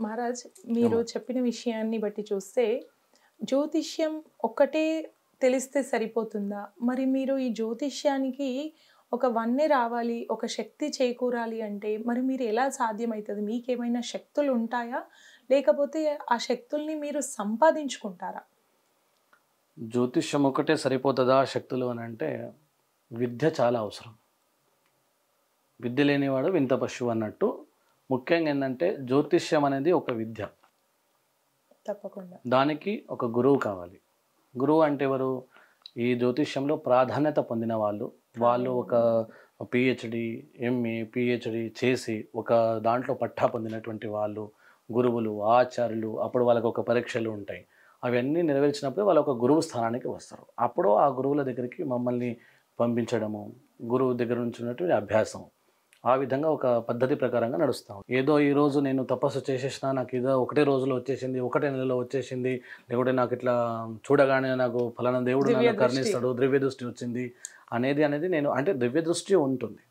మహారాజ్ మీరు చెప్పిన విషయాన్ని బట్టి చూస్తే జ్యోతిష్యం ఒక్కటే తెలిస్తే సరిపోతుందా? మరి మీరు ఈ జ్యోతిష్యానికి ఒక వన్నె రావాలి, ఒక శక్తి చేకూరాలి అంటే మరి మీరు ఎలా సాధ్యమవుతుంది? మీకేమైనా శక్తులు ఉంటాయా? లేకపోతే ఆ శక్తుల్ని మీరు సంపాదించుకుంటారా? జ్యోతిష్యం ఒకటే సరిపోతుందా శక్తులు అని అంటే విద్య చాలా అవసరం. విద్య లేనివాడు వింత పశువు అన్నట్టు ముఖ్యంగా ఏంటంటే జ్యోతిష్యం అనేది ఒక విద్య. తప్పకుండా దానికి ఒక గురువు కావాలి. గురువు అంటే ఎవరు? ఈ జ్యోతిష్యంలో ప్రాధాన్యత పొందిన వాళ్ళు. వాళ్ళు ఒక పిహెచ్డి, ఎంఏ, పిహెచ్డి చేసి ఒక దాంట్లో పట్టా పొందినటువంటి వాళ్ళు, గురువులు, ఆచార్యులు. అప్పుడు వాళ్ళకు ఒక పరీక్షలు ఉంటాయి. అవన్నీ నెరవేర్చినప్పుడు వాళ్ళు ఒక గురువు స్థానానికి వస్తారు. అప్పుడు ఆ గురువుల దగ్గరికి మమ్మల్ని పంపించడము, గురువు దగ్గర నుంచి ఉన్నటువంటి అభ్యాసం, ఆ విధంగా ఒక పద్ధతి ప్రకారంగా నడుస్తాం. ఏదో ఈరోజు నేను తపస్సు చేసేసిన, నాకు ఏదో ఒకటే రోజులో వచ్చేసింది, ఒకటే నెలలో వచ్చేసింది, లేకుంటే నాకు ఇట్లా చూడగానే నాకు ఫలానా దేవుడు నన్ను కరుణిస్తాడు, దివ్య దృష్టి వచ్చింది అనేది నేను అంటే దివ్య దృష్టి ఉంటుంది.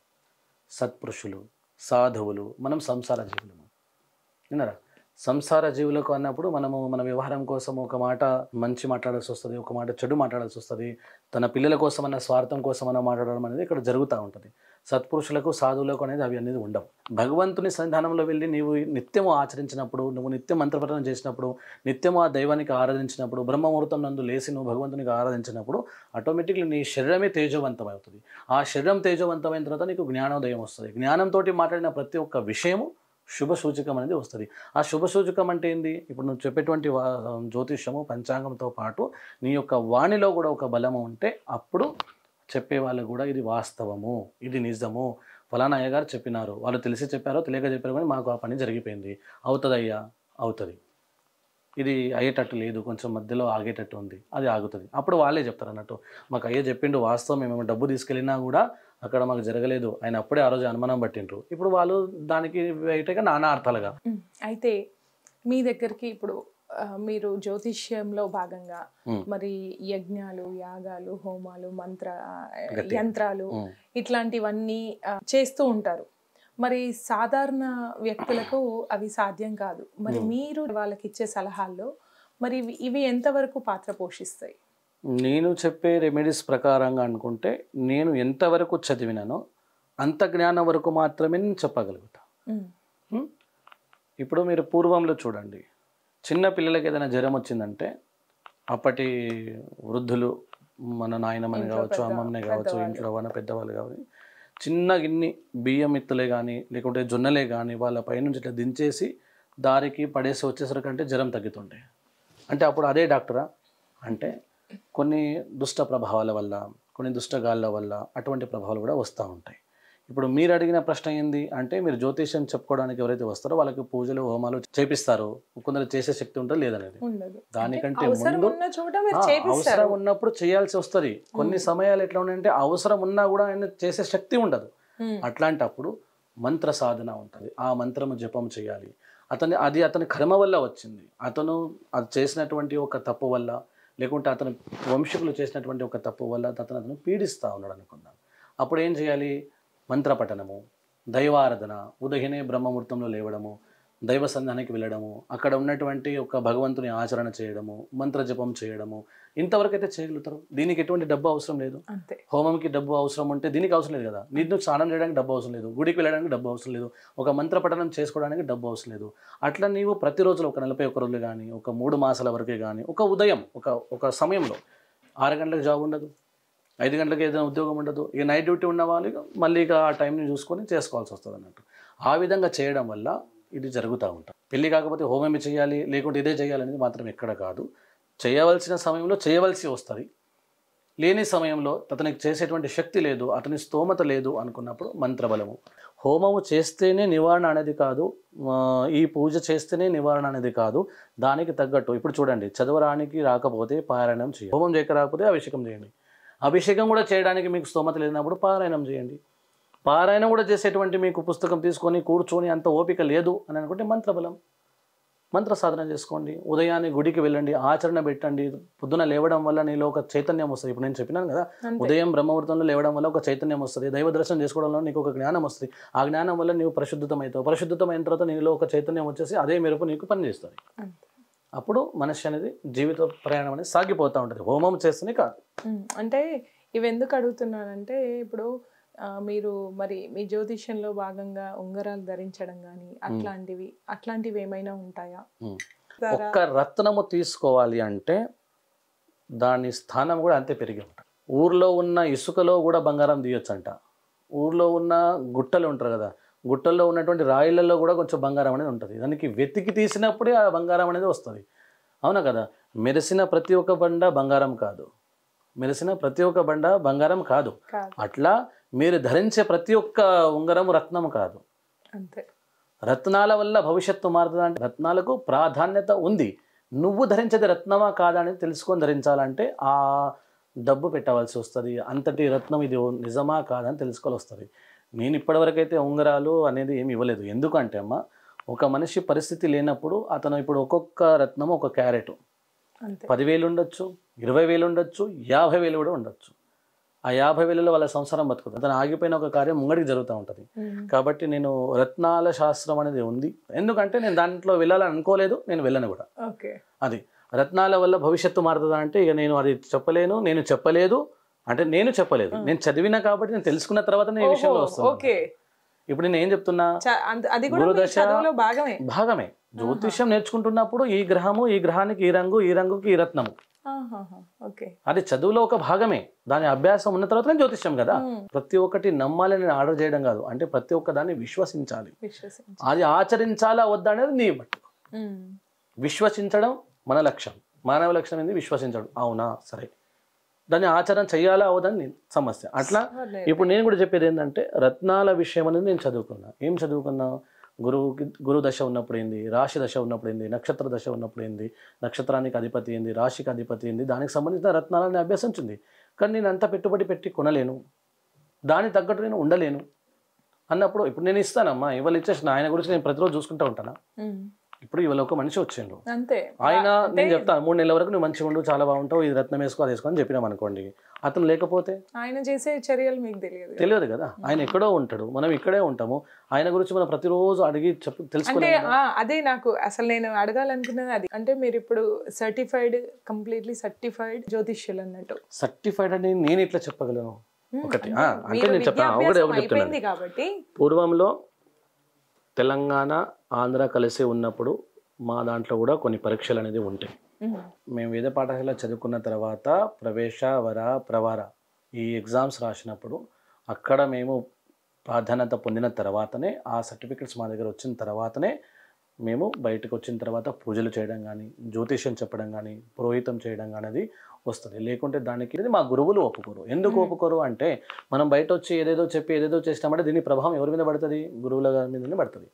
సత్పురుషులు, సాధువులు, మనం సంసార జీవులము. విన్నారా? సంసార జీవులకు అన్నప్పుడు మన వ్యవహారం కోసం ఒక మాట మంచి మాట్లాడాల్సి వస్తుంది, ఒక మాట చెడు మాట్లాడాల్సి వస్తుంది. తన పిల్లల కోసం అన్న స్వార్థం కోసం అన్న మాట్లాడడం అనేది ఇక్కడ జరుగుతూ ఉంటుంది. సత్పురుషులకు, సాధువులకు అనేది అవి అనేది ఉండవు. భగవంతుని సన్నిధానంలో వెళ్ళి నీవు నిత్యము ఆచరించినప్పుడు, నువ్వు నిత్యం మంత్రపఠనం చేసినప్పుడు, నిత్యము ఆ దైవానికి ఆరాధించినప్పుడు, బ్రహ్మముహూర్తం నందు లేచి నువ్వు భగవంతునికి ఆరాధించినప్పుడు ఆటోమేటిక్లీ నీ శరీరమే తేజవంతం అవుతుంది. ఆ శరీరం తేజవంతమైన తర్వాత నీకు జ్ఞానోదయం వస్తుంది. జ్ఞానంతో మాట్లాడిన ప్రతి ఒక్క విషయము శుభ సూచకం అనేది వస్తుంది. ఆ శుభ సూచకం అంటే ఏంది? ఇప్పుడు నువ్వు చెప్పేటువంటి జ్యోతిష్యము, పంచాంగంతో పాటు నీ యొక్క వాణిలో కూడా ఒక బలము ఉంటే అప్పుడు చెప్పేవాళ్ళు కూడా ఇది వాస్తవము, ఇది నిజము, ఫలానా అయ్యగారు చెప్పినారు, వాళ్ళు తెలిసి చెప్పారో తెలియక చెప్పారో కానీ మాకు ఆ పని జరిగిపోయింది, అవుతుందయ్యా, అవుతుంది, ఇది అయ్యేటట్టు లేదు, కొంచెం మధ్యలో ఆగేటట్టు ఉంది, అది ఆగుతుంది. అప్పుడు వాళ్ళే చెప్తారు అన్నట్టు, మాకు అయ్యే చెప్పిండు వాస్తవం, మేము డబ్బు తీసుకెళ్ళినా కూడా అక్కడ మాకు జరగలేదు, ఆయన అప్పుడే ఆ రోజు అనుమానం పట్టిండ్రు. ఇప్పుడు వాళ్ళు దానికి బయటగా నానా అర్థాలుగా. అయితే మీ దగ్గరికి ఇప్పుడు మీరు జ్యోతిష్యంలో భాగంగా మరి యజ్ఞాలు, యాగాలు, హోమాలు, యంత్రాలు ఇట్లాంటివన్నీ చేస్తూ ఉంటారు. మరి సాధారణ వ్యక్తులకు అవి సాధ్యం కాదు. మరి మీరు వాళ్ళకి ఇచ్చే సలహాల్లో మరి ఇవి ఎంతవరకు పాత్ర పోషిస్తాయి? నేను చెప్పే రెమెడీస్ ప్రకారంగా అనుకుంటే నేను ఎంతవరకు చదివినానో అంత జ్ఞానం వరకు మాత్రమే నేను చెప్పగలుగుతా. ఇప్పుడు మీరు పూర్వంలో చూడండి, చిన్న పిల్లలకి ఏదైనా జ్వరం వచ్చిందంటే అప్పటి వృద్ధులు, మన నాయనమ్మని కావచ్చు, అమ్మమ్మనే కావచ్చు, ఇంట్లో ఉన్న పెద్దవాళ్ళు కావచ్చు, చిన్న గిన్ని బియ్యం ఎత్తులే కానీ లేకుంటే జొన్నలే కానీ వాళ్ళ పైనుంచి ఇట్లా దించేసి దారికి పడేసి వచ్చేసరికంటే జ్వరం తగ్గుతుండే. అంటే అప్పుడు అదే డాక్టరా అంటే కొన్ని దుష్ట ప్రభావాల వల్ల, కొన్ని దుష్టగాళ్ళ వల్ల అటువంటి ప్రభావాలు కూడా వస్తూ ఉంటాయి. ఇప్పుడు మీరు అడిగిన ప్రశ్న ఏంది అంటే, మీరు జ్యోతిష్యం చెప్పుకోవడానికి ఎవరైతే వస్తారో వాళ్ళకి పూజలు, హోమాలు చేపిస్తారు, కొందరు చేసే శక్తి ఉంటుంది లేదనేది. దానికంటే ముందు అవసరం ఉన్నప్పుడు చేయాల్సి వస్తుంది. కొన్ని సమయాలు ఎట్లా ఉన్నాయంటే అవసరం ఉన్నా కూడా ఆయన చేసే శక్తి ఉండదు. అట్లాంటప్పుడు మంత్ర సాధన ఉంటుంది, ఆ మంత్రము జపం చేయాలి. అతని కర్మ వల్ల వచ్చింది, అతను అది చేసినటువంటి ఒక తప్పు వల్ల, లేకుంటే అతను వంశకులు చేసినటువంటి ఒక తప్పు వల్ల అతను పీడిస్తూ ఉన్నాడు అనుకుందాం. అప్పుడు ఏం చేయాలి? మంత్రపఠనము, దైవారాధన, ఉదయనే బ్రహ్మముహూర్తంలో లేవడము, దైవ సంధానానికి వెళ్ళడము, అక్కడ ఉన్నటువంటి ఒక భగవంతుని ఆచరణ చేయడము, మంత్ర జపం చేయడము, ఇంతవరకు అయితే చేయగలుగుతారు. దీనికి ఎటువంటి డబ్బు అవసరం లేదు. హోమంకి డబ్బు అవసరం ఉంటే దీనికి అవసరం లేదు కదా. నీకు స్నానం చేయడానికి డబ్బు అవసరం లేదు, గుడికి వెళ్ళడానికి డబ్బు అవసరం లేదు, ఒక మంత్రపఠనం చేసుకోవడానికి డబ్బు అవసరం లేదు. అట్లా నీవు ప్రతిరోజు ఒక 41 రోజులు కానీ, ఒక 3 మాసాల వరకే కానీ, ఒక ఉదయం ఒక సమయంలో 6 గంటలకు జాబ్ ఉండదు, 5 గంటలకు ఏదైనా ఉద్యోగం ఉండదు, ఇక నైట్ డ్యూటీ ఉన్న వాళ్ళు మళ్ళీ ఇక ఆ టైంని చూసుకొని చేసుకోవాల్సి వస్తుంది అన్నట్టు. ఆ విధంగా చేయడం వల్ల ఇది జరుగుతూ ఉంటుంది. పెళ్ళి కాకపోతే హోమమే చేయాలి, లేకుంటే ఇదే చేయాలనేది మాత్రం ఎక్కడ కాదు. చేయవలసిన సమయంలో చేయవలసి వస్తుంది. లేని సమయంలో అతనికి చేసేటువంటి శక్తి లేదు, అతని స్తోమత లేదు అనుకున్నప్పుడు మంత్రబలము, హోమము చేస్తేనే నివారణ అనేది కాదు, ఈ పూజ చేస్తేనే నివారణ అనేది కాదు. దానికి తగ్గట్టు ఇప్పుడు చూడండి, చదవడానికి రాకపోతే పారాయణం చేయండి, హోమం చేయక రాకపోతే అభిషేకం చేయండి. అభిషేకం కూడా చేయడానికి మీకు స్తోమత లేనప్పుడు పారాయణం చేయండి. పారాయణం కూడా చేసేటువంటి మీకు పుస్తకం తీసుకొని కూర్చొని అంత ఓపిక లేదు అని అనుకుంటే మంత్రబలం. మంత్ర సాధన చేసుకోండి, ఉదయాన్నే గుడికి వెళ్ళండి, ఆచరణ పెట్టండి. పొద్దున లేవడం వల్ల నీలో ఒక చైతన్యం వస్తుంది. ఇప్పుడు నేను చెప్పినాను కదా, ఉదయం బ్రహ్మముహూర్తంలో లేవడం వల్ల ఒక చైతన్యం వస్తుంది. దైవ దర్శనం చేసుకోవడం వల్ల నీకు ఒక జ్ఞానం వస్తుంది. ఆ జ్ఞానం వల్ల నీవు పరిశుద్ధమవుతావు. పరిశుద్ధమైన తర్వాత నీలో ఒక చైతన్యం వచ్చేసి అదే మెరుపు నీకు పనిచేస్తుంది. అప్పుడు మనిషి అనేది జీవిత ప్రయాణం అనేది సాగిపోతూ ఉంటుంది. హోమం చేస్తేనే కాదు. అంటే ఇవి ఎందుకు అడుగుతున్నానంటే, ఇప్పుడు మీరు మరి మీ జ్యోతిష్యంలో భాగంగా ఉంగరాలు ధరించడం కానీ అట్లాంటివి ఏమైనా ఉంటాయా? ఒక్క రత్నము తీసుకోవాలి అంటే దాని స్థానం కూడా అంతే పెరిగి ఉంటుంది. ఊర్లో ఉన్న ఇసుకలో కూడా బంగారం తీయొచ్చంట. ఊర్లో ఉన్న గుట్టలు ఉంటారు కదా, గుట్టల్లో ఉన్నటువంటి రాయిలలో కూడా కొంచెం బంగారం అనేది ఉంటుంది. దానికి వెతికి తీసినప్పుడే ఆ బంగారం అనేది వస్తుంది. అవునా కదా? మెరిసిన ప్రతి ఒక్క బండ బంగారం కాదు, మెరిసిన ప్రతి ఒక్క బండ బంగారం కాదు. అట్లా మీరు ధరించే ప్రతి ఒక్క ఉంగరం రత్నం కాదు. అంతే. రత్నాల వల్ల భవిష్యత్తు మారుతుంది అంటే రత్నాలకు ప్రాధాన్యత ఉంది. నువ్వు ధరించేది రత్నమా కాదా అనేది తెలుసుకొని ధరించాలంటే ఆ డబ్బు పెట్టవలసి వస్తుంది. అంతటి రత్నం ఇది నిజమా కాదని తెలుసుకోవాలి వస్తుంది. నేను ఇప్పటివరకైతే ఉంగరాలు అనేది ఏమి ఇవ్వలేదు. ఎందుకంటే అమ్మ, ఒక మనిషి పరిస్థితి లేనప్పుడు అతను ఇప్పుడు ఒక్కొక్క రత్నము ఒక క్యారెట్ 10,000 ఉండొచ్చు, 20,000 ఉండొచ్చు, 50,000 కూడా ఉండొచ్చు. ఆ 50,000లో వాళ్ళ సంసారం బతుకుతుంది. అతను ఆగిపోయిన ఒక కార్యం ముంగడికి జరుగుతూ ఉంటుంది. కాబట్టి నేను రత్నాల శాస్త్రం అనేది ఉంది. ఎందుకంటే నేను దాంట్లో వెళ్ళాలని అనుకోలేదు, నేను వెళ్ళను కూడా. అది రత్నాల వల్ల భవిష్యత్తు మారుతుందా అంటే ఇక నేను అది చెప్పలేను, నేను చెప్పలేదు. అంటే నేను చెప్పలేదు, నేను చదివినా కాబట్టి నేను తెలుసుకున్న తర్వాత నేను ఈ విషయంలో వస్తాను. ఇప్పుడు నేను ఏం చెప్తున్నా, గురుదశ భాగమే. జ్యోతిష్యం నేర్చుకుంటున్నప్పుడు ఈ గ్రహము, ఈ గ్రహానికి ఈ రంగు, ఈ రంగుకి ఈ రత్నము, అది చదువులో ఒక భాగమే. దాని అభ్యాసం ఉన్న తర్వాత జ్యోతిష్యం కదా. ప్రతి ఒక్కటి నమ్మాలని ఆర్డర్ చేయడం కాదు. అంటే ప్రతి ఒక్క దాన్ని విశ్వసించాలి. అది ఆచరించాలా వద్దా అనేది నీ బట్టి. విశ్వసించడం మన లక్ష్యం. మానవ లక్ష్యం ఏంది? విశ్వసించడం. అవునా, సరే, దాన్ని ఆచరణ చెయ్యాలా అవదని సమస్య. అట్లా ఇప్పుడు నేను కూడా చెప్పేది ఏంటంటే, రత్నాల విషయం అనేది నేను చదువుకున్నా. ఏం చదువుకున్నా? గురు దశ ఉన్నప్పుడు ఏంది, రాశి దశ ఉన్నప్పుడు ఏంది, నక్షత్ర దశ ఉన్నప్పుడు ఏంది, నక్షత్రానికి అధిపతి ఏంది, రాశికి అధిపతి ఏంది, దానికి సంబంధించిన రత్నాలని అభ్యసించింది. కానీ నేను అంత పెట్టుబడి పెట్టి కొనలేను, దానికి తగ్గట్టు నేను ఉండలేను అన్నప్పుడు ఇప్పుడు నేను ఇస్తానమ్మా, ఇవాళ ఇచ్చేసిన ఆయన గురించి నేను ప్రతిరోజు చూసుకుంటూ ఉంటానా? ఇప్పుడు ఇవాళ ఒక మనిషి వచ్చిండు, ఆయన నేను చెప్తాను 3 నెలల వరకు నువ్వు మంచిగా ఉండు, చాలా బాగుంటావు, ఇది రత్నం వేసుకో, అది వేసుకో అని చెప్పినాం అనుకోండి. అతను లేకపోతే ఆయన చేసే చర్యలు మీకు తెలియదు కదా. ఆయన ఎక్కడో ఉంటాడు, మనం ఇక్కడే ఉంటాము. ఆయన గురించి మనం ప్రతిరోజు అడిగి తెలుసుకుంటే అదే నాకు అసలు నేను అడగాలనుకున్నది అది. అంటే మీరు ఇప్పుడు కంప్లీట్లీ సర్టిఫైడ్ జ్యోతిష్యులు అన్నట్టు. సర్టిఫైడ్ అని నేను ఇట్లా చెప్పగలను ఒకటి. అంటే నేను చెప్తాను ఒకటి చెప్తున్నాను కాబట్టి, పూర్వంలో తెలంగాణ ఆంధ్ర కలిసి ఉన్నప్పుడు మా దాంట్లో కూడా కొన్ని పరీక్షలు అనేది ఉంటాయి. మేము వేద పాఠశాల చదువుకున్న తర్వాత ప్రవేశ, వర, ప్రవార ఈ ఎగ్జామ్స్ రాసినప్పుడు అక్కడ మేము ప్రాధాన్యత పొందిన తర్వాతనే, ఆ సర్టిఫికెట్స్ మా దగ్గర వచ్చిన తర్వాతనే మేము బయటకు వచ్చిన తర్వాత పూజలు చేయడం కానీ, జ్యోతిష్యం చెప్పడం కానీ, పురోహితం చేయడం కానీ అది వస్తుంది. లేకుంటే దానికి మా గురువులు ఒప్పుకోరు. ఎందుకు ఒప్పుకోరు అంటే, మనం బయట వచ్చి ఏదేదో చెప్పి ఏదేదో చేసినామంటే దీని ప్రభావం ఎవరి మీద పడుతుంది? గురువుల మీదనే పడుతుంది.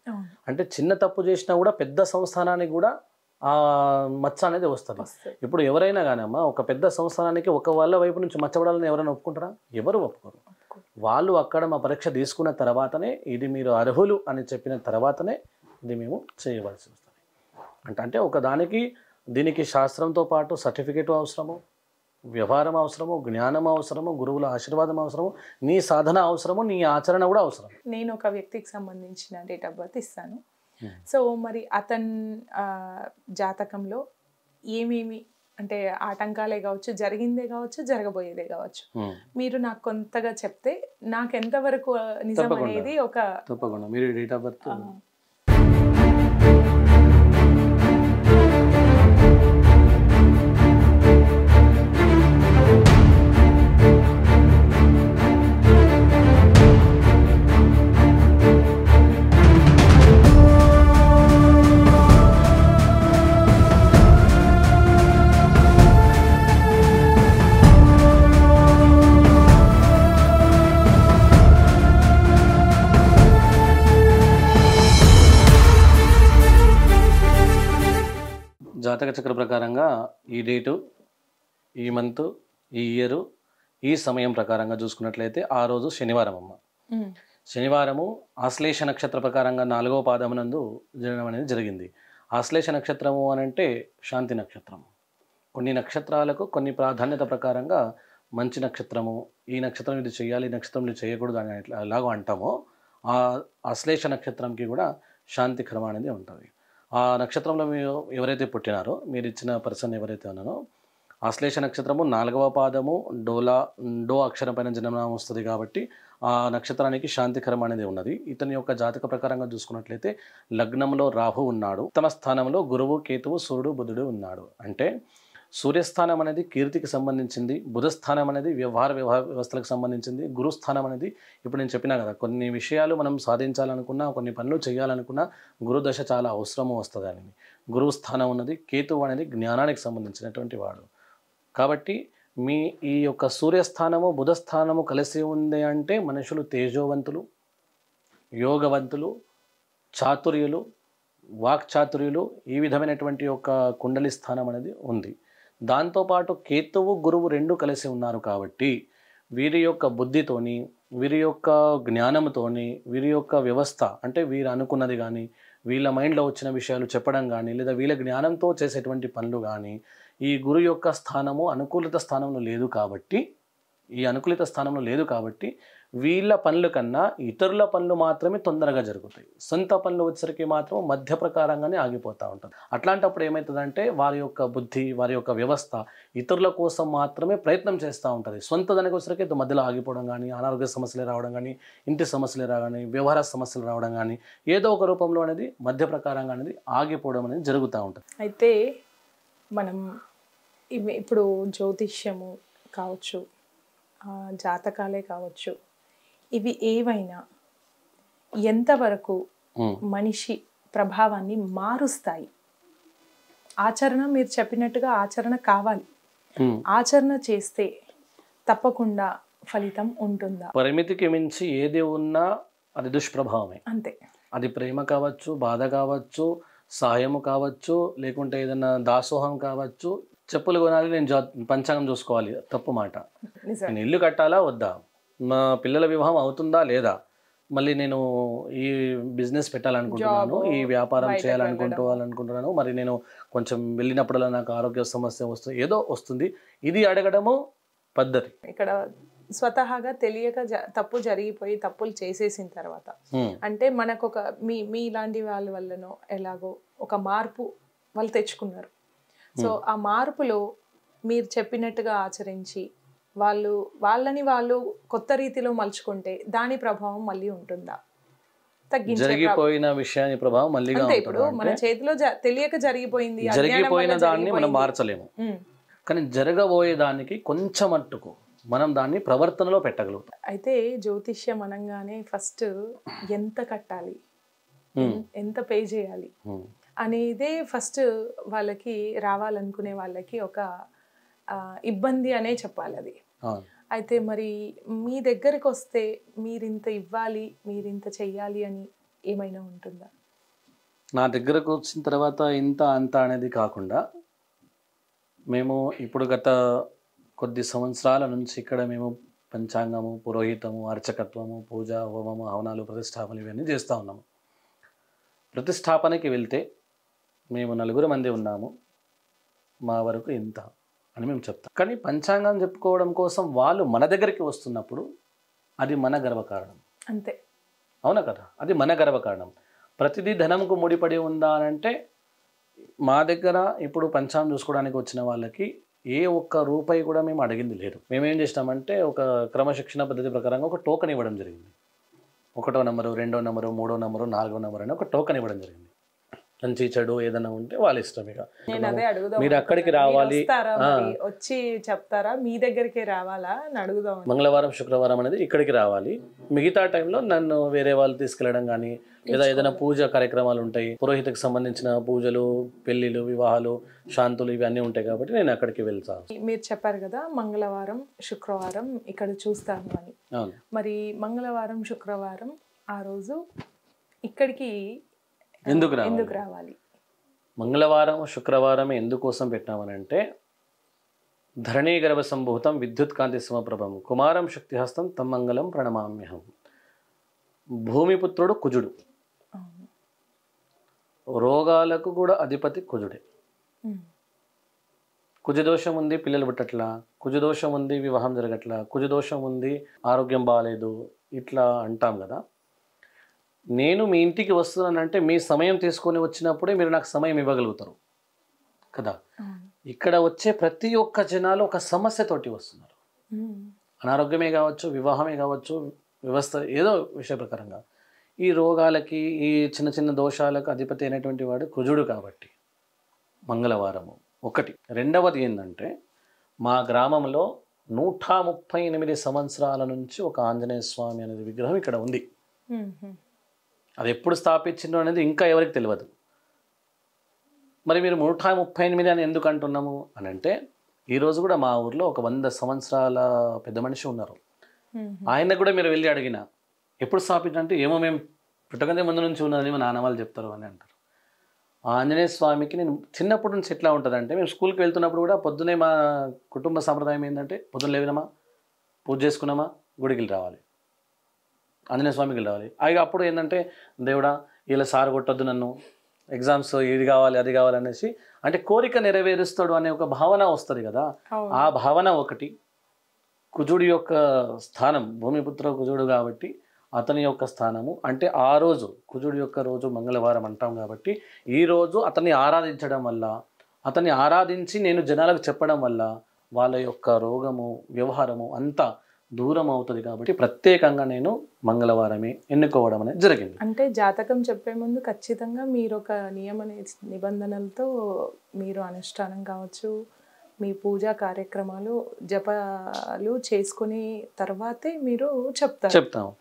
అంటే చిన్న తప్పు చేసినా కూడా పెద్ద సంస్థానానికి కూడా ఆ మచ్చ అనేది వస్తుంది. ఇప్పుడు ఎవరైనా కానీ అమ్మ, ఒక పెద్ద సంస్థానానికి ఒక వాళ్ళ వైపు నుంచి మచ్చబడాలని ఎవరైనా ఒప్పుకుంటారా? ఎవరు ఒప్పుకోరు. వాళ్ళు అక్కడ మా పరీక్ష తీసుకున్న తర్వాతనే ఇది మీరు అర్హులు అని చెప్పిన తర్వాతనే ఇది మేము చేయవలసి వస్తుంది. అంటే ఒక దానికి దీనికి శాస్త్రంతో పాటు సర్టిఫికేట్ అవసరము, వ్యవహారం అవసరము, జ్ఞానం అవసరము, గురువుల ఆశీర్వాదం అవసరము, నీ సాధన అవసరము, నీ ఆచరణ కూడా అవసరం. నేను ఒక వ్యక్తికి సంబంధించిన డేట్ ఆఫ్ బర్త్ ఇస్తాను. సో మరి అతని జాతకంలో ఏమేమి అంటే ఆటంకాలే కావచ్చు, జరిగిందే కావచ్చు, జరగబోయేదే కావచ్చు, మీరు నాకు కొంతగా చెప్తే నాకు ఎంతవరకు నిజం అనేది ఒక తప్పకుండా మీరు డేట్ ఆఫ్ బర్త్ జాతక చక్ర ప్రకారంగా ఈ డేటు, ఈ మంత్, ఈ ఇయర్, ఈ సమయం ప్రకారంగా చూసుకున్నట్లయితే ఆ రోజు శనివారం అమ్మ. శనివారము ఆశ్లేష నక్షత్ర ప్రకారంగా 4వ పాదమునందు జరగడం అనేది జరిగింది. ఆశ్లేష నక్షత్రము అని అంటే శాంతి నక్షత్రం. కొన్ని నక్షత్రాలకు కొన్ని ప్రాధాన్యత ప్రకారంగా మంచి నక్షత్రము, ఈ నక్షత్రం ఇది చేయాలి, ఈ నక్షత్రం ఇది చేయకూడదు అని ఎలాగో అంటామో, ఆ ఆశ్లేష నక్షత్రంకి కూడా శాంతి కర్మ అనేది ఉంటుంది. ఆ నక్షత్రంలో మీరు ఎవరైతే పుట్టినారో, మీరు ఇచ్చిన పర్సన్ ఎవరైతే ఉన్నారో, ఆశ్లేష నక్షత్రము 4వ పాదము డో అక్షరం పైన జన్మనామం వస్తుంది కాబట్టి ఆ నక్షత్రానికి శాంతి కర్మ అనేది ఉన్నది. ఇతని యొక్క జాతక ప్రకారంగా చూసుకున్నట్లయితే లగ్నంలో రాహు ఉన్నాడు, ఉత్తమ స్థానంలో గురువు, కేతువు, సూర్యుడు, బుధుడు ఉన్నాడు. అంటే సూర్యస్థానం అనేది కీర్తికి సంబంధించింది, బుధస్థానం అనేది వ్యవహార వ్యవస్థలకు సంబంధించింది, గురుస్థానం అనేది ఇప్పుడు నేను చెప్పినా కదా, కొన్ని విషయాలు మనం సాధించాలనుకున్నా, కొన్ని పనులు చేయాలనుకున్నా గురుదశ చాలా అవసరము వస్తుంది అని. గురువు స్థానం ఉన్నది, కేతువు అనేది జ్ఞానానికి సంబంధించినటువంటి వాడు. కాబట్టి మీ ఈ యొక్క సూర్యస్థానము బుధస్థానము కలిసి ఉంది అంటే మనుషులు తేజోవంతులు, యోగవంతులు, చాతుర్యులు, వాక్చాతుర్యులు, ఈ విధమైనటువంటి యొక్క కుండలి స్థానం అనేది ఉంది. దాంతోపాటు కేతువు గురువు రెండు కలిసి ఉన్నారు కాబట్టి వీరి యొక్క బుద్ధితోని, వీరి యొక్క జ్ఞానంతోని, వీరి యొక్క వ్యవస్థ అంటే వీరు అనుకున్నది కానీ, వీళ్ళ మైండ్లో వచ్చిన విషయాలు చెప్పడం కానీ, లేదా వీళ్ళ జ్ఞానంతో చేసేటువంటి పనులు కానీ, ఈ గురు యొక్క స్థానము అనుకూలిత స్థానంలో లేదు కాబట్టి, వీళ్ళ పనుల కన్నా ఇతరుల పనులు మాత్రమే తొందరగా జరుగుతాయి. సొంత పనులు వచ్చేసరికి మాత్రం మధ్య ప్రకారంగానే ఆగిపోతూ ఉంటుంది. అట్లాంటప్పుడు ఏమవుతుందంటే వారి యొక్క బుద్ధి, వారి యొక్క వ్యవస్థ ఇతరుల కోసం మాత్రమే ప్రయత్నం చేస్తూ ఉంటుంది. సొంత దానికి వచ్చేసరికి మధ్యలో ఆగిపోవడం కానీ, అనారోగ్య సమస్యలు రావడం కానీ, ఇంటి సమస్యలు రావడం కానీ, వ్యవహార సమస్యలు రావడం కానీ, ఏదో ఒక రూపంలో అనేది మధ్య ప్రకారంగా అనేది ఆగిపోవడం అనేది జరుగుతూ ఉంటుంది. అయితే మనం ఇప్పుడు జ్యోతిష్యము కావచ్చు, జాతకాలే కావచ్చు, ఇవి ఏవైనా ఎంతవరకు మనిషి ప్రభావాన్ని మారుస్తాయి? ఆచరణ, మీరు చెప్పినట్టుగా ఆచరణ కావాలి, ఆచరణ చేస్తే తప్పకుండా ఫలితం ఉంటుందా? పరిమితికి మించి ఏది ఉన్నా అది దుష్ప్రభావమే. అంతే. అది ప్రేమ కావచ్చు, బాధ కావచ్చు, సహాయము కావచ్చు, లేకుంటే ఏదైనా దాసోహం కావచ్చు. చెప్పులు కొనాలి, నేను పంచాంగం చూసుకోవాలి, తప్పు మాట. నేను ఇల్లు కట్టాలా వద్దా, మా పిల్లల వివాహం అవుతుందా లేదా, మళ్ళీ నేను ఈ బిజినెస్ పెట్టాలనుకుంటున్నాను, ఈ వ్యాపారం చేయాలనుకుంటున్నాను, మరి నేను కొంచెం వెళ్ళినప్పుడల్లా నాకు ఆరోగ్య సమస్య వస్తుంది, ఏదో వస్తుంది, ఇది అడగడము పద్ధతి. ఇక్కడ స్వతహాగా తెలియక తప్పు జరిగిపోయి తప్పులు చేసేసిన తర్వాత అంటే మనకు ఒక మీ ఇలాంటి వాళ్ళ వల్లనో ఎలాగో ఒక మార్పు వాళ్ళు తెచ్చుకున్నారు. సో ఆ మార్పులో మీరు చెప్పినట్టుగా ఆచరించి వాళ్ళని వాళ్ళు కొత్త రీతిలో మలుచుకుంటే దాని ప్రభావం మళ్ళీ ఉంటుందా? జరిగిపోయిన విషయాన్ని ప్రభావం మళ్ళీ ఇప్పుడు మన చేతిలో తెలియక జరిగిపోయిన దాన్ని మనం మార్చలేము, కానీ జరగబోయే దానికి కొంచెం మట్టుకు మనం దాన్ని ప్రవర్తనలో పెట్టగలుగుతాం. అయితే జ్యోతిష్యం అనగానే ఫస్ట్ ఎంత కట్టాలి, ఎంత పే చేయాలి అనేదే ఫస్ట్ వాళ్ళకి రావాలనుకునే వాళ్ళకి ఒక ఇబ్బంది అనే చెప్పాలి అది. అయితే మరి మీ దగ్గరికి వస్తే మీరింత ఇవ్వాలి, మీరింత చెయ్యాలి అని ఏమైనా ఉంటుందా? నా దగ్గరకు వచ్చిన తర్వాత ఇంత అంత అనేది కాకుండా, మేము ఇప్పుడు గత కొద్ది సంవత్సరాల నుంచి ఇక్కడ మేము పంచాంగము, పురోహితము, అర్చకత్వము, పూజ, హోమము, హవనాలు, ప్రతిష్టాపనలు ఇవన్నీ చేస్తూ ఉన్నాము. ప్రతిష్టాపనకి వెళ్తే మేము 4 మంది ఉన్నాము, మా వరకు ఇంత అని మేము చెప్తాం. కానీ పంచాంగం చెప్పుకోవడం కోసం వాళ్ళు మన దగ్గరికి వస్తున్నప్పుడు అది మన గర్వకారణం. అంతే, అవునా కదా? అది మన గర్వకారణం. ప్రతిదీ ధనంకు ముడిపడి ఉందా అని అంటే, మా దగ్గర ఇప్పుడు పంచాంగం చూసుకోవడానికి వచ్చిన వాళ్ళకి ఏ ఒక్క రూపాయి కూడా మేము అడిగింది లేదు. మేమేం చేసినామంటే ఒక క్రమశిక్షణ పద్ధతి ప్రకారంగా ఒక టోకెన్ ఇవ్వడం జరిగింది. 1వ నంబరు, 2వ నంబరు, 3వ నంబరు, 4వ నంబరు అని ఒక టోకెన్ ఇవ్వడం జరిగింది. మంచి చెడు ఏదైనా ఉంటే వాళ్ళ ఇష్టం. ఇక మీరు అక్కడికి రావాలి, వచ్చి చెప్తారా, మీ దగ్గరికి రావాలా అని అడుగుదాం. మంగళవారం, శుక్రవారం అనేది ఇక్కడికి రావాలి. మిగతా టైంలో నన్ను వేరే వాళ్ళు తీసుకెళ్ళడం కానీ, లేదా ఏదైనా పూజ కార్యక్రమాలు ఉంటాయి, పురోహితకు సంబంధించిన పూజలు, పెళ్లిళ్ళు, వివాహాలు, శాంతులు ఇవన్నీ ఉంటాయి కాబట్టి నేను అక్కడికి వెళ్తాను. మీరు చెప్పారు కదా మంగళవారం, శుక్రవారం ఇక్కడ చూస్తాను అని. మరి మంగళవారం, శుక్రవారం ఆ రోజు ఇక్కడికి ఎందుకు రావాలి? మంగళవారం, శుక్రవారం ఎందుకోసం పెట్టినామనంటే, ధరణీ గర్భ సంభూతం విద్యుత్ కాంతి సమప్రభం కుమారం శక్తిహస్తం తమ్మంగళం ప్రణమామ్యహం. భూమిపుత్రుడు కుజుడు. రోగాలకు కూడా అధిపతి కుజుడే. కుజదోషం ఉంది పిల్లలు పుట్టట్లా, కుజదోషం ఉంది వివాహం జరగట్లా, కుజదోషం ఉంది ఆరోగ్యం బాగాలేదు, ఇట్లా అంటాం కదా. నేను మీ ఇంటికి వస్తున్నానంటే మీ సమయం తీసుకొని వచ్చినప్పుడే మీరు నాకు సమయం ఇవ్వగలుగుతారు కదా. ఇక్కడ వచ్చే ప్రతి ఒక్క జనాలు ఒక సమస్యతోటి వస్తున్నారు. అనారోగ్యమే కావచ్చు, వివాహమే కావచ్చు, వ్యవస్థ ఏదో విషయ ప్రకారంగా ఈ రోగాలకి ఈ చిన్న చిన్న దోషాలకు అధిపతి అయినటువంటి వాడు కుజుడు కాబట్టి మంగళవారము ఒకటి. రెండవది ఏంటంటే మా గ్రామంలో 138 సంవత్సరాల నుంచి ఒక ఆంజనేయ స్వామి అనేది విగ్రహం ఇక్కడ ఉంది. అది ఎప్పుడు స్థాపించిందో అనేది ఇంకా ఎవరికి తెలియదు. మరి మీరు 138 అని ఎందుకు అంటున్నాము అని అంటే, ఈరోజు కూడా మా ఊర్లో ఒక 100 సంవత్సరాల పెద్ద మనిషి ఉన్నారు. ఆయన కూడా మీరు వెళ్ళి అడిగిన ఎప్పుడు స్థాపించారంటే ఏమో మేము పుట్టకందే ముందు నుంచి ఉన్నదని మా నాన్న వాళ్ళు చెప్తారు అని అంటారు. ఆంజనేయ స్వామికి నేను చిన్నప్పటి నుంచి ఎట్లా ఉంటుందంటే, మేము స్కూల్కి వెళ్తున్నప్పుడు కూడా పొద్దునే మా కుటుంబ సాంప్రదాయం ఏంటంటే పొద్దున్న లేవినామా, పూజ చేసుకున్నామా, గుడికి రావాలి, ఆంజనేయ స్వామికి రావాలి. అవి అప్పుడు ఏంటంటే దేవుడా ఇలా సారు కొట్టొద్దు నన్ను, ఎగ్జామ్స్ ఇది కావాలి అది కావాలి అనేసి, అంటే కోరిక నెరవేరుస్తాడు అనే ఒక భావన వస్తుంది కదా. ఆ భావన ఒకటి. కుజుడి యొక్క స్థానం భూమిపుత్ర కుజుడు కాబట్టి అతని యొక్క స్థానము అంటే ఆ రోజు కుజుడి యొక్క రోజు మంగళవారం అంటాం కాబట్టి ఈ రోజు అతన్ని ఆరాధించడం వల్ల, అతన్ని ఆరాధించి నేను జనాలకు చెప్పడం వల్ల వాళ్ళ యొక్క రోగము వ్యవహారము అంతా దూరం అవుతుంది. కాబట్టి ప్రత్యేకంగా నేను మంగళవారమే ఎన్నుకోవడం అనేది జరిగింది. అంటే జాతకం చెప్పే ముందు ఖచ్చితంగా మీరు ఒక నియమ నిబంధనలతో మీరు అనుష్ఠానం కావచ్చు, మీ పూజా కార్యక్రమాలు జపాలు చేసుకుని తర్వాతే మీరు చెప్తాము.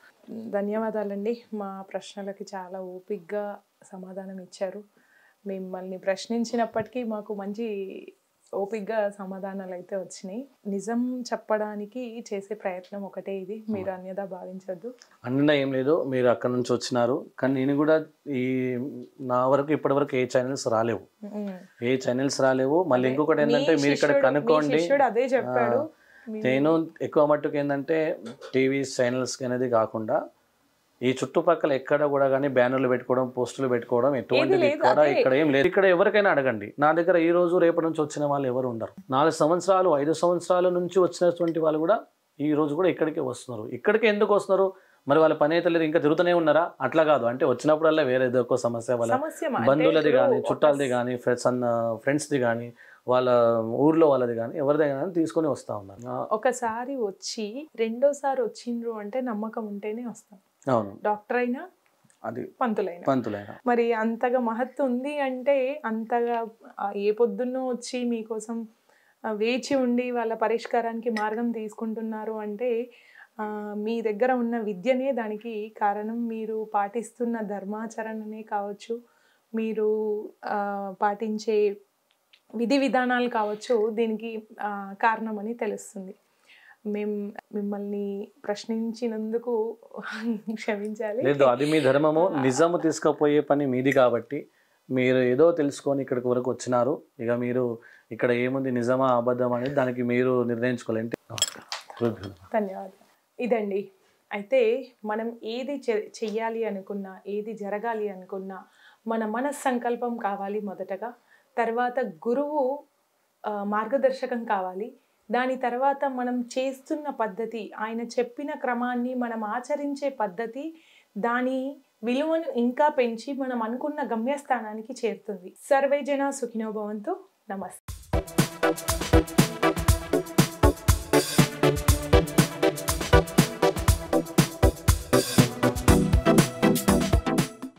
ధన్యవాదాలండి. మా ప్రశ్నలకి చాలా ఓపికగా సమాధానం ఇచ్చారు. మిమ్మల్ని ప్రశ్నించినప్పటికీ మాకు మంచి ఓపికగా సమాధానాలు అయితే వచ్చినాయి. నిజం చెప్పడానికి చేసే ప్రయత్నం ఒకటే ఇది, మీరు అన్యదా భావించద్దు. అన్న ఏం లేదు, మీరు అక్కడ నుంచి వచ్చినారు. కానీ నేను కూడా నా వరకు ఇప్పటి వరకు ఏ ఛానల్స్ రాలేవు. మళ్ళీ ఇంకొకటి ఏంటంటే మీరు ఇక్కడ కనుక్కోండి, అదే చెప్పాడు. నేను ఎక్కువ మట్టుకు ఏంటంటే టీవీ ఛానల్స్ అనేది కాకుండా ఈ చుట్టుపక్కల ఎక్కడ కూడా కానీ బ్యానర్లు పెట్టుకోవడం, పోస్టులు పెట్టుకోవడం ఎటువంటిది కూడా ఇక్కడ ఏం లేదు. ఇక్కడ ఎవరికైనా అడగండి, నా దగ్గర ఈ రోజు రేపటి నుంచి వచ్చిన వాళ్ళు ఎవరు ఉండరు. 4 సంవత్సరాలు 5 సంవత్సరాల నుంచి వచ్చినటువంటి వాళ్ళు కూడా ఈ రోజు కూడా ఇక్కడికే వస్తున్నారు. ఇక్కడికి ఎందుకు వస్తున్నారు? మరి వాళ్ళ పని అయితే లేదు, ఇంకా తిరుగుతూనే ఉన్నారా? అట్లా కాదు. అంటే వచ్చినప్పుడల్లా వేరే ఏదో ఒక సమస్య, వాళ్ళ బంధువులది కానీ, చుట్టాలది కానీ, ఫ్రెండ్స్ది కానీ, వాళ్ళ ఊర్లో వాళ్ళది కానీ ఎవరిదైనా తీసుకొని వస్తూ ఉన్నారు. ఒకసారి వచ్చి రెండోసారి వచ్చిండ్రు అంటే నమ్మకం ఉంటేనే వస్తాం. అవును, డాక్టర్ అయినా అది పంతులైనా మరి అంతగా మహత్తు ఉంది అంటే, అంతగా ఏ పొద్దున్నో వచ్చి మీకోసం వేచి ఉండి వాళ్ళ పరిష్కారానికి మార్గం తీసుకుంటున్నారు అంటే మీ దగ్గర ఉన్న విద్యనే దానికి కారణం. మీరు పాటిస్తున్న ధర్మాచరణనే కావచ్చు, మీరు పాటించే విధి విధానాలు కావచ్చు దీనికి కారణమని తెలుస్తుంది. మిమ్మల్ని ప్రశ్నించినందుకు క్షమించాలి. లేదు, అది మీ ధర్మము. నిజము తీసుకుపోయే పని మీది కాబట్టి మీరు ఏదో తెలుసుకొని ఇక్కడికి వరకు వచ్చినారు. ఇక మీరు ఇక్కడ ఏముంది నిజమా అబద్ధం అనేది దానికి మీరు నిర్ణయించుకోవాలంటే. ధన్యవాదాలు. ఇదండి, అయితే మనం ఏది చెయ్యాలి అనుకున్నా, ఏది జరగాలి అనుకున్నా మన మనస్సంకల్పం కావాలి మొదటగా. తర్వాత గురువు మార్గదర్శకం కావాలి. దాని తర్వాత మనం చేస్తున్న పద్ధతి, ఆయన చెప్పిన క్రమాన్ని మనం ఆచరించే పద్ధతి దాని విలువను ఇంకా పెంచి మనం అనుకున్న గమ్యస్థానానికి చేరుతుంది. సర్వే జన సుఖినో భవంతు. నమస్తే.